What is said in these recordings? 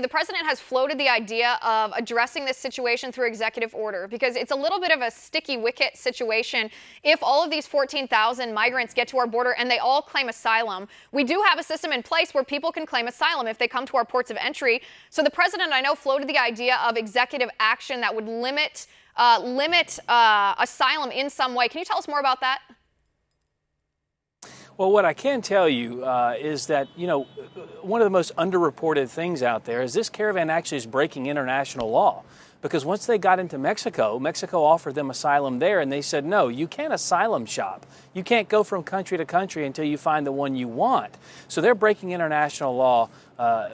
The president has floated the idea of addressing this situation through executive order because it's a little bit of a sticky wicket situation. If all of these 14,000 migrants get to our border and they all claim asylum, we do have a system in place where people can claim asylum if they come to our ports of entry. So the president, I know, floated the idea of executive action that would limit asylum in some way. Can you tell us more about that? Well, what I can tell you is that, one of the most underreported things out there is this caravan actually is breaking international law. Because once they got into Mexico, Mexico offered them asylum there, and they said, no, you can't asylum shop. You can't go from country to country until you find the one you want. So they're breaking international law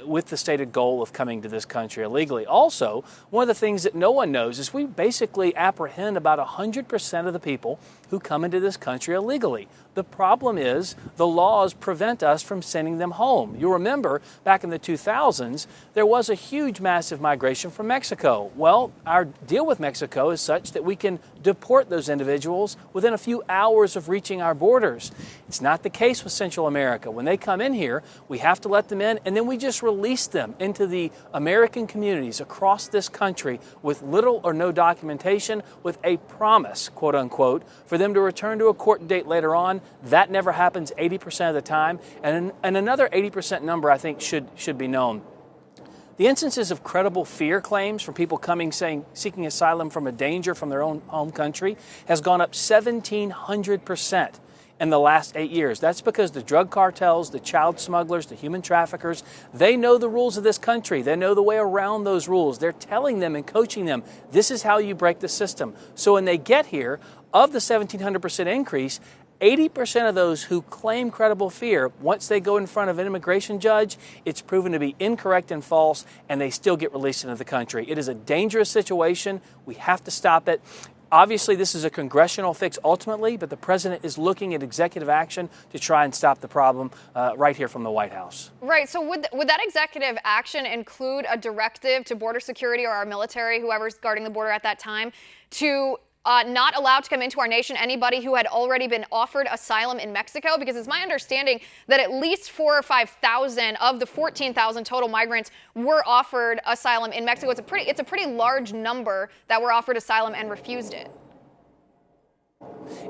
with the stated goal of coming to this country illegally. Also, one of the things that no one knows is we basically apprehend about 100% of the people who come into this country illegally. The problem is the laws prevent us from sending them home. You'll remember back in the 2000s, there was a huge, massive migration from Mexico. Well, our deal with Mexico is such that we can deport those individuals within a few hours of reaching our borders. It's not the case with Central America. When they come in here, we have to let them in, and then we just release them into the American communities across this country with little or no documentation, with a promise, quote unquote, for them to return to a court date later on. That never happens 80% of the time, and another 80% number I think should be known. The instances of credible fear claims from people seeking asylum from a danger from their own home country has gone up 1,700% in the last 8 years. That's because the drug cartels, the child smugglers, the human traffickers, they know the rules of this country. They know the way around those rules. They're telling them and coaching them, this is how you break the system. So when they get here, of the 1,700% increase, 80% of those who claim credible fear, once they go in front of an immigration judge, it's proven to be incorrect and false, and they still get released into the country. It is a dangerous situation. We have to stop it. Obviously, this is a congressional fix ultimately, but the president is looking at executive action to try and stop the problem right here from the White House. Right. So would that executive action include a directive to border security or our military, whoever's guarding the border at that time, to not allowed to come into our nation anybody who had already been offered asylum in Mexico? Because it's my understanding that at least 4,000 or 5,000 of the 14,000 total migrants were offered asylum in Mexico. It's a pretty large number that were offered asylum and refused it.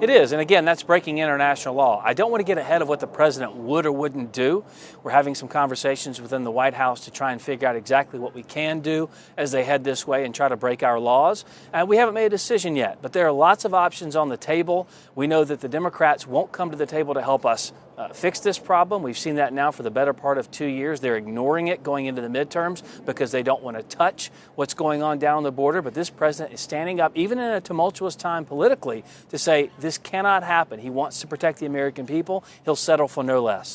It is, and again, that's breaking international law. I don't want to get ahead of what the president would or wouldn't do. We're having some conversations within the White House to try and figure out exactly what we can do as they head this way and try to break our laws. We haven't made a decision yet, but there are lots of options on the table. We know that the Democrats won't come to the table to help us fix this problem. We've seen that now for the better part of 2 years. They're ignoring it going into the midterms because they don't want to touch what's going on down the border. But this president is standing up, even in a tumultuous time politically, to say this cannot happen. He wants to protect the American people. He'll settle for no less.